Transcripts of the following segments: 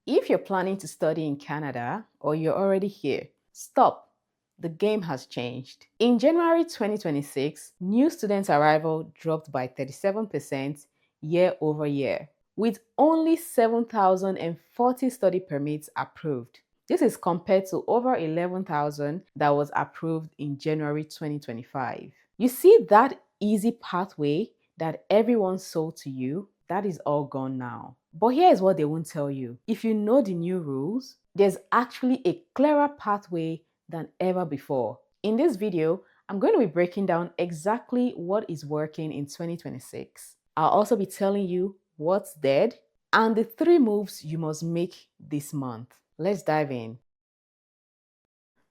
If you're planning to study in Canada or you're already here, stop. The game has changed. In January 2026, new student arrival dropped by 37% year over year, with only 7,040 study permits approved. This is compared to over 11,000 that was approved in January 2025. You see that easy pathway that everyone sold to you? That is all gone now. But here is what they won't tell you. If you know the new rules, there's actually a clearer pathway than ever before. In this video, I'm going to be breaking down exactly what is working in 2026. I'll also be telling you what's dead and the 3 moves you must make this month. Let's dive in.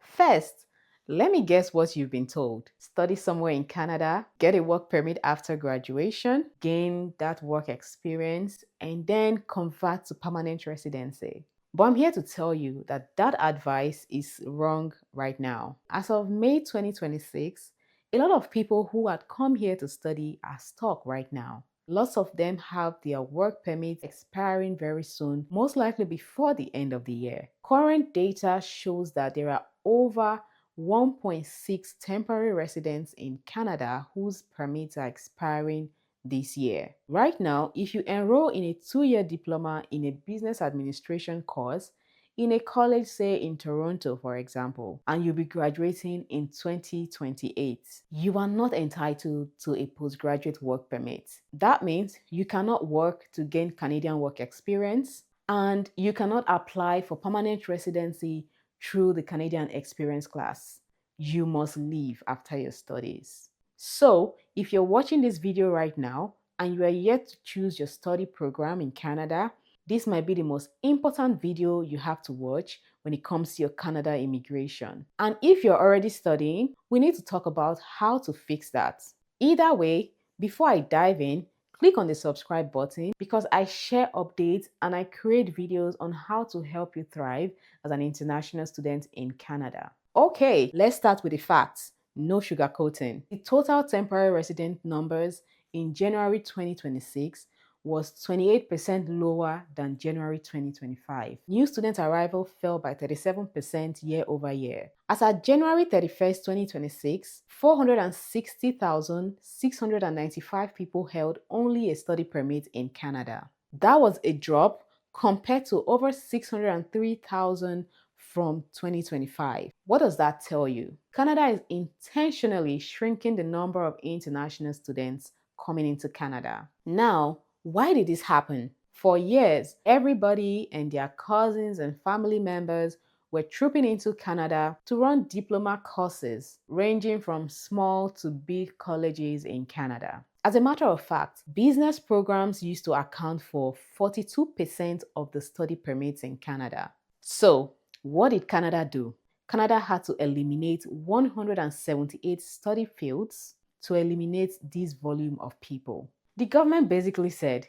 First, let me guess what you've been told. Study somewhere in Canada, get a work permit after graduation, gain that work experience, and then convert to permanent residency. But I'm here to tell you that that advice is wrong right now. As of May 2026, a lot of people who had come here to study are stuck right now. Lots of them have their work permits expiring very soon, most likely before the end of the year. Current data shows that there are over 1.6 temporary residents in Canada whose permits are expiring this year. Right now, if you enroll in a 2-year diploma in a business administration course, in a college, say in Toronto, for example, and you'll be graduating in 2028, you are not entitled to a postgraduate work permit. That means you cannot work to gain Canadian work experience, and you cannot apply for permanent residency through the Canadian Experience class. You must leave after your studies. So, if you're watching this video right now and you are yet to choose your study program in Canada, this might be the most important video you have to watch when it comes to your Canada immigration. And if you're already studying, we need to talk about how to fix that. Either way, before I dive in, click on the subscribe button because I share updates and I create videos on how to help you thrive as an international student in Canada. Okay, let's start with the facts. No sugarcoating. The total temporary resident numbers in January 2026 was 28% lower than January 2025. New student arrival fell by 37% year over year. As at January 31st, 2026, 460,695 people held only a study permit in Canada. That was a drop compared to over 603,000 from 2025. What does that tell you? Canada is intentionally shrinking the number of international students coming into Canada. Now, why did this happen? For years, everybody and their cousins and family members were trooping into Canada to run diploma courses ranging from small to big colleges in Canada. As a matter of fact, business programs used to account for 42% of the study permits in Canada. So, what did Canada do? Canada had to eliminate 178 study fields to eliminate this volume of people. The government basically said,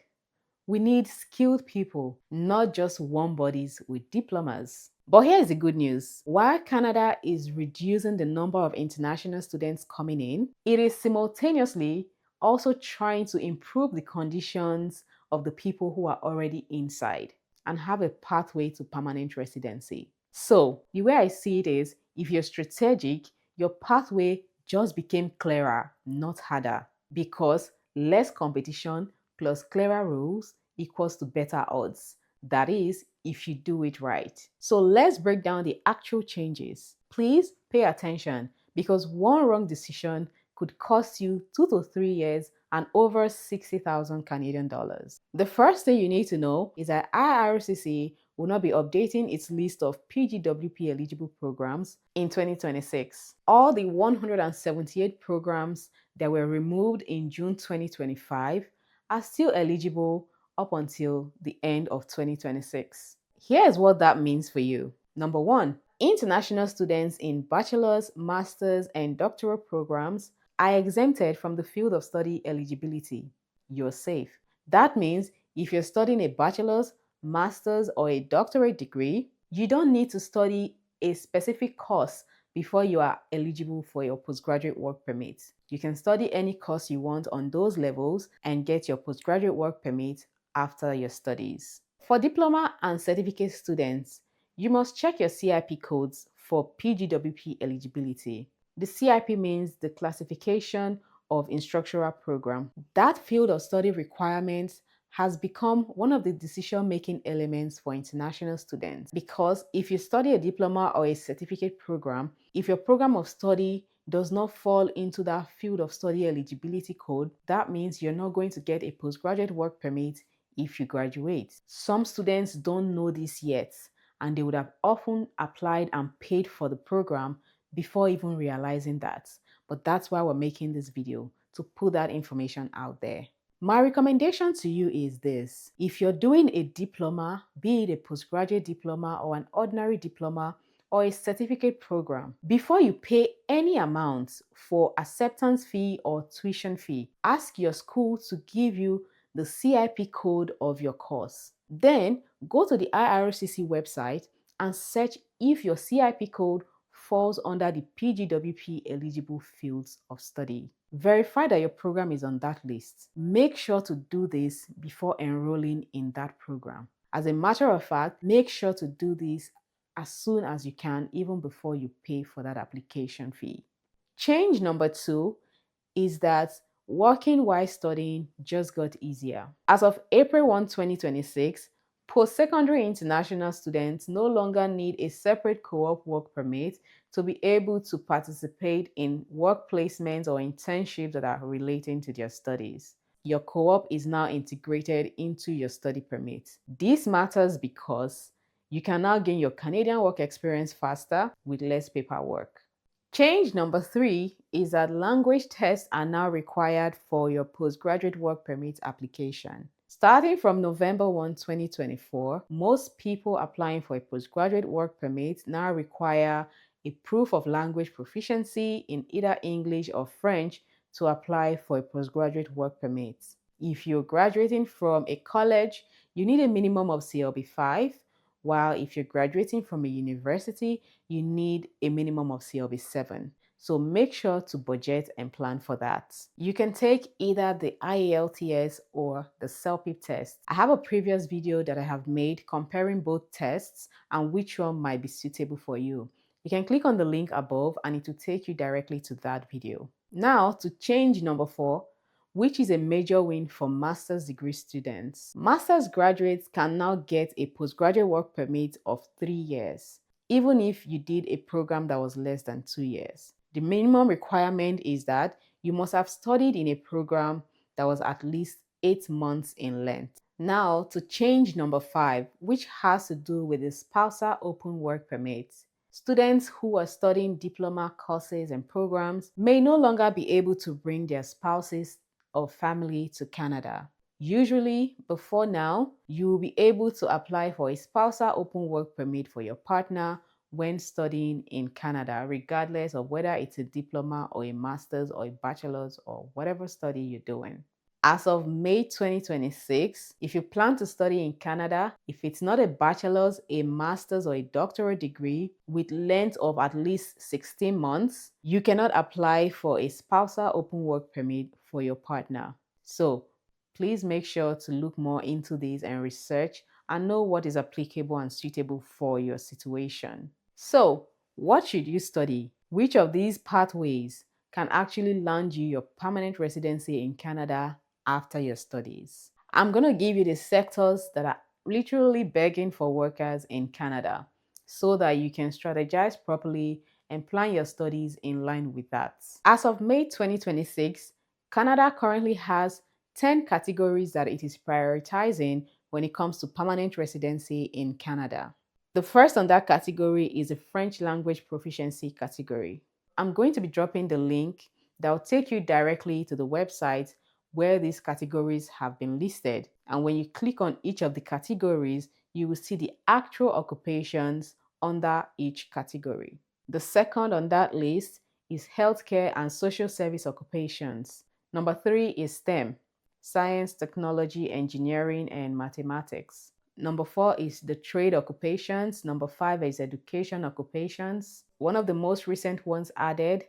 we need skilled people, not just warm bodies with diplomas. But here's the good news. While Canada is reducing the number of international students coming in, it is simultaneously also trying to improve the conditions of the people who are already inside and have a pathway to permanent residency. So, the way I see it is, if you're strategic, your pathway just became clearer, not harder, because less competition plus clearer rules equals to better odds. That is, if you do it right. So let's break down the actual changes. Please pay attention because one wrong decision could cost you 2 to 3 years and over 60,000 Canadian dollars. The first thing you need to know is that IRCC will not be updating its list of PGWP-eligible programs in 2026. All the 178 programs that were removed in June 2025 are still eligible up until the end of 2026. Here's what that means for you. Number 1, international students in bachelor's, master's, and doctoral programs are exempted from the field of study eligibility. You're safe. That means if you're studying a bachelor's, master's, or a doctorate degree, you don't need to study a specific course before you are eligible for your postgraduate work permit. You can study any course you want on those levels and get your postgraduate work permit after your studies. For diploma and certificate students, you must check your CIP codes for PGWP eligibility. The CIP means the classification of instructional program. That field of study requirements has become one of the decision-making elements for international students, because if you study a diploma or a certificate program, if your program of study does not fall into that field of study eligibility code, that means you're not going to get a postgraduate work permit if you graduate. Some students don't know this yet, and they would have often applied and paid for the program before even realizing that. But that's why we're making this video, to put that information out there. My recommendation to you is this: if you're doing a diploma, be it a postgraduate diploma or an ordinary diploma or a certificate program, before you pay any amount for acceptance fee or tuition fee, ask your school to give you the CIP code of your course. Then go to the IRCC website and search if your CIP code falls under the PGWP eligible fields of study. Verify that your program is on that list. Make sure to do this before enrolling in that program. As a matter of fact, make sure to do this as soon as you can, even before you pay for that application fee. Change number 2 is that working while studying just got easier. As of April 1, 2026, post-secondary international students no longer need a separate co-op work permit to be able to participate in work placements or internships that are relating to their studies. Your co-op is now integrated into your study permit. This matters because you can now gain your Canadian work experience faster with less paperwork. Change number 3 is that language tests are now required for your postgraduate work permit application. Starting from November 1, 2024, most people applying for a postgraduate work permit now require a proof of language proficiency in either English or French to apply for a postgraduate work permit. If you're graduating from a college, you need a minimum of CLB 5, while if you're graduating from a university, you need a minimum of CLB 7. So make sure to budget and plan for that. You can take either the IELTS or the CELPIP test. I have a previous video that I have made comparing both tests and which one might be suitable for you. You can click on the link above and it will take you directly to that video. Now to change number 4, which is a major win for master's degree students. Master's graduates can now get a postgraduate work permit of 3 years, even if you did a program that was less than 2 years. The minimum requirement is that you must have studied in a program that was at least 8 months in length. Now to change number 5, which has to do with the spousal open work permit. Students who are studying diploma courses and programs may no longer be able to bring their spouses or family to Canada. Usually, before now, you will be able to apply for a spousal open work permit for your partner when studying in Canada, regardless of whether it's a diploma or a master's or a bachelor's or whatever study you're doing. As of May 2026, if you plan to study in Canada, if it's not a bachelor's, a master's, or a doctorate degree with length of at least 16 months, you cannot apply for a spousal open work permit for your partner. So please make sure to look more into this and research and know what is applicable and suitable for your situation. So, what should you study? Which of these pathways can actually land you your permanent residency in Canada after your studies? I'm going to give you the sectors that are literally begging for workers in Canada so that you can strategize properly and plan your studies in line with that. As of May 2026, Canada currently has 10 categories that it is prioritizing when it comes to permanent residency in Canada. The first on that category is the French language proficiency category. I'm going to be dropping the link that will take you directly to the website where these categories have been listed. And when you click on each of the categories, you will see the actual occupations under each category. The second on that list is healthcare and social service occupations. Number 3 is STEM, science, technology, engineering, and mathematics. Number 4 is the trade occupations. Number 5 is education occupations. One of the most recent ones added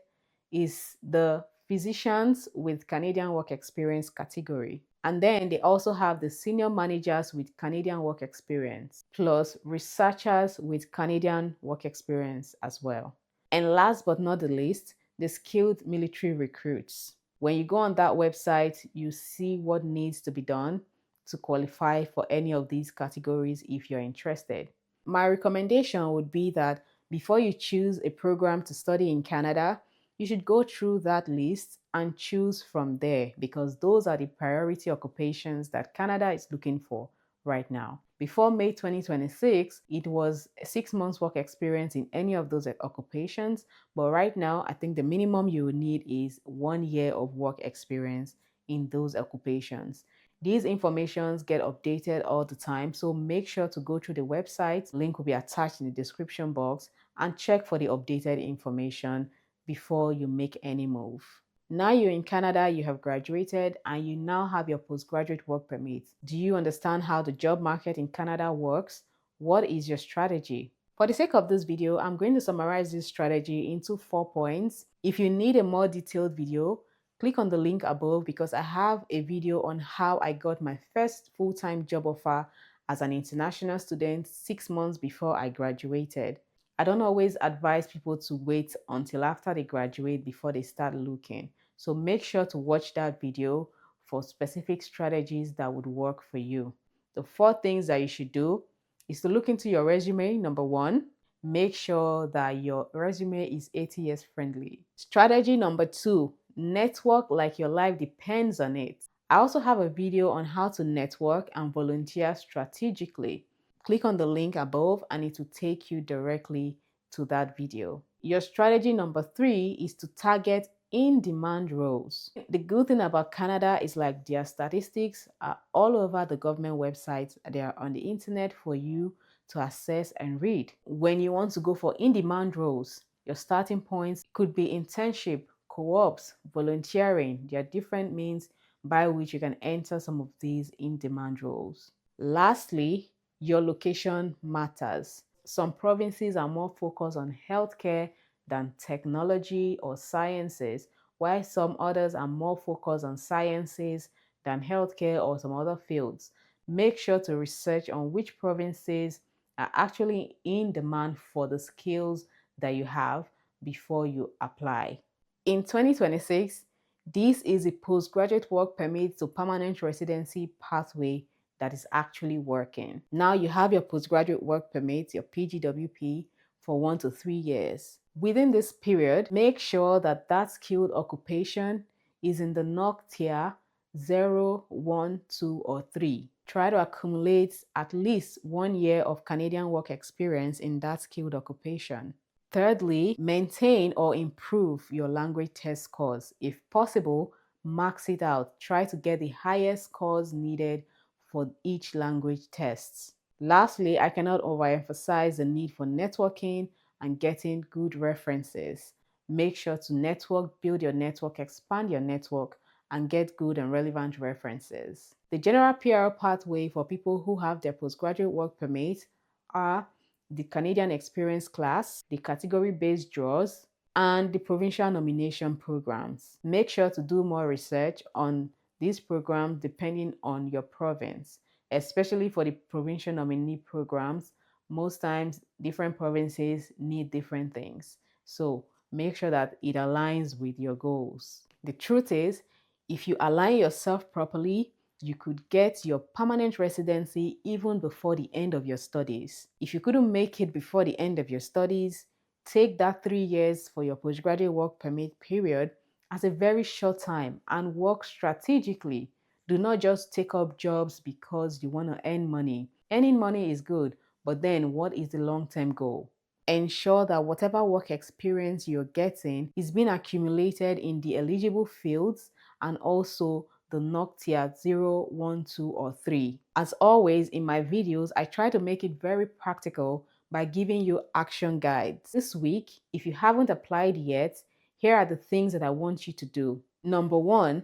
is the physicians with Canadian work experience category. And then they also have the senior managers with Canadian work experience, plus researchers with Canadian work experience as well. And last but not the least, the skilled military recruits. When you go on that website, you see what needs to be done to qualify for any of these categories if you're interested. My recommendation would be that before you choose a program to study in Canada, you should go through that list and choose from there because those are the priority occupations that Canada is looking for right now. Before May 2026, it was a 6 months work experience in any of those occupations. But right now, I think the minimum you will need is 1 year of work experience in those occupations. These informations get updated all the time, so make sure to go through the website. Link will be attached in the description box and check for the updated information before you make any move. Now you're in Canada, you have graduated, and you now have your postgraduate work permit. Do you understand how the job market in Canada works? What is your strategy? For the sake of this video, I'm going to summarize this strategy into 4 points. If you need a more detailed video, click on the link above because I have a video on how I got my first full-time job offer as an international student 6 months before I graduated. I don't always advise people to wait until after they graduate before they start looking. So make sure to watch that video for specific strategies that would work for you. The 4 things that you should do is to look into your resume. Number 1, make sure that your resume is ATS friendly. Strategy number 2, network like your life depends on it. I also have a video on how to network and volunteer strategically. Click on the link above and it will take you directly to that video. Your strategy number 3 is to target in-demand roles. The good thing about Canada is like their statistics are all over the government websites. They are on the internet for you to access and read. When you want to go for in-demand roles, your starting points could be internship, co-ops, volunteering. There are different means by which you can enter some of these in-demand roles. Lastly, your location matters. Some provinces are more focused on healthcare than technology or sciences, while some others are more focused on sciences than healthcare or some other fields. Make sure to research on which provinces are actually in demand for the skills that you have before you apply. In 2026, this is a postgraduate work permit to permanent residency pathway that is actually working. Now you have your postgraduate work permit, your PGWP, for 1 to 3 years. Within this period, make sure that that skilled occupation is in the NOC tier 0, 1, 2, or 3. Try to accumulate at least 1 year of Canadian work experience in that skilled occupation. Thirdly, maintain or improve your language test scores. If possible, max it out. Try to get the highest scores needed for each language tests. Lastly, I cannot overemphasize the need for networking and getting good references. Make sure to network, build your network, expand your network, and get good and relevant references. The general PR pathway for people who have their postgraduate work permit are the Canadian Experience Class, the category-based draws, and the Provincial Nomination Programs. Make sure to do more research on these programs depending on your province, especially for the Provincial Nominee Programs. Most times, different provinces need different things. So make sure that it aligns with your goals. The truth is, if you align yourself properly, you could get your permanent residency even before the end of your studies. If you couldn't make it before the end of your studies, take that 3 years for your postgraduate work permit period as a very short time and work strategically. Do not just take up jobs because you want to earn money. Earning money is good, but then what is the long-term goal? Ensure that whatever work experience you're getting is being accumulated in the eligible fields and also the NOC tier 0, 1, 2, or 3. As always, in my videos, I try to make it very practical by giving you action guides. This week, if you haven't applied yet, here are the things that I want you to do. Number 1,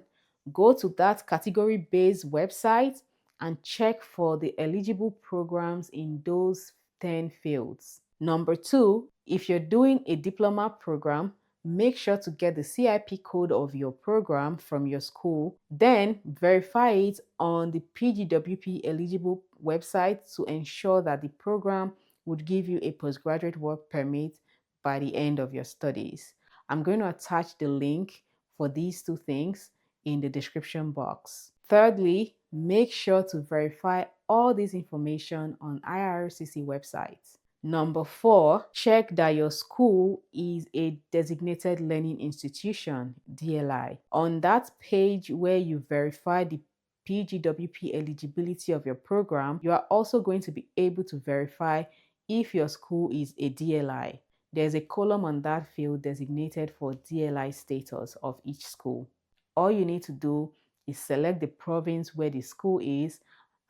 go to that category-based website and check for the eligible programs in those 10 fields. Number 2, if you're doing a diploma program, make sure to get the CIP code of your program from your school, then verify it on the PGWP-eligible website to ensure that the program would give you a postgraduate work permit by the end of your studies. I'm going to attach the link for these two things in the description box. Thirdly, make sure to verify all this information on IRCC website. Number 4, check that your school is a designated learning institution, DLI. On that page where you verify the PGWP eligibility of your program, you are also going to be able to verify if your school is a DLI. There's a column on that field designated for DLI status of each school. All you need to do is select the province where the school is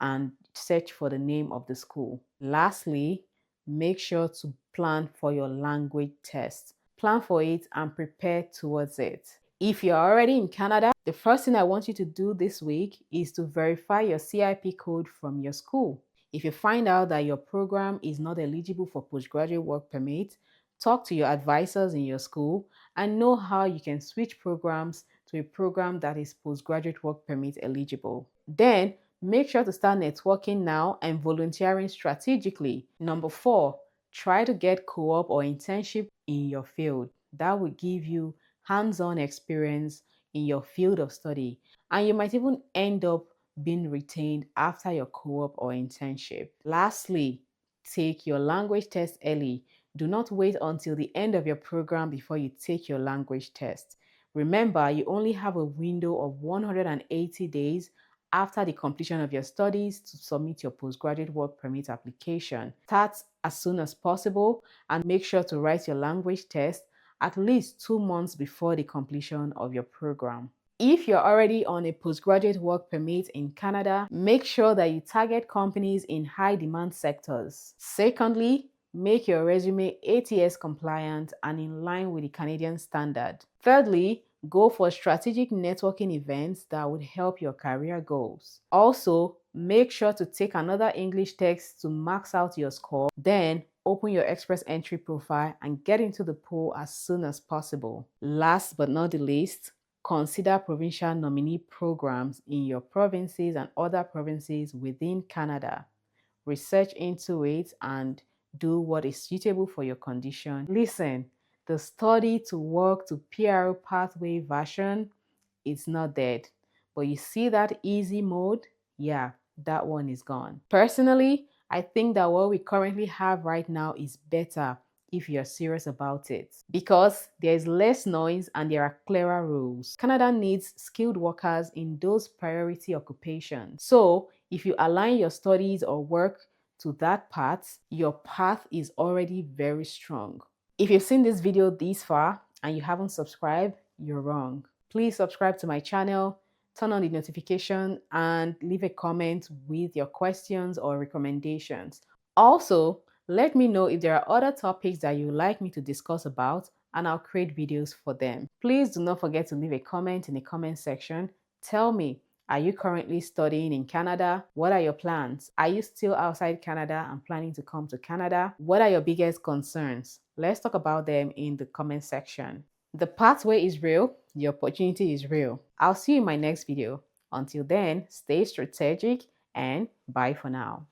and search for the name of the school. Lastly, make sure to plan for your language test. Plan for it and prepare towards it. If you're already in Canada, the first thing I want you to do this week is to verify your CIP code from your school. If you find out that your program is not eligible for postgraduate work permit, talk to your advisors in your school and know how you can switch programs to a program that is postgraduate work permit eligible. Then, make sure to start networking now and volunteering strategically. Number 4, try to get co-op or internship in your field. That will give you hands-on experience in your field of study, and you might even end up being retained after your co-op or internship. Lastly, take your language test early. Do not wait until the end of your program before you take your language test. Remember, you only have a window of 180 days after the completion of your studies to submit your postgraduate work permit application. Start as soon as possible and make sure to write your language test at least 2 months before the completion of your program. If you're already on a postgraduate work permit in Canada, make sure that you target companies in high demand sectors. Secondly, make your resume ATS compliant and in line with the Canadian standard. Thirdly, go for strategic networking events that would help your career goals. Also, make sure to take another English test to max out your score. Then, open your Express Entry profile and get into the pool as soon as possible. Last but not the least, consider Provincial Nominee Programs in your provinces and other provinces within Canada. Research into it and do what is suitable for your condition. Listen, the study to work to PRO pathway version is not dead, but you see that easy mode? Yeah, that one is gone. Personally, I think that what we currently have right now is better if you're serious about it, because there is less noise and there are clearer rules. Canada needs skilled workers in those priority occupations. So if you align your studies or work to that path, your path is already very strong. If you've seen this video this far and you haven't subscribed, you're wrong. Please subscribe to my channel, turn on the notification, and leave a comment with your questions or recommendations. Also, let me know if there are other topics that you would like me to discuss about, and I'll create videos for them. Please do not forget to leave a comment in the comment section. Tell me, are you currently studying in Canada? What are your plans? Are you still outside Canada and planning to come to Canada? What are your biggest concerns? Let's talk about them in the comment section. The pathway is real, the opportunity is real. I'll see you in my next video. Until then, stay strategic and bye for now.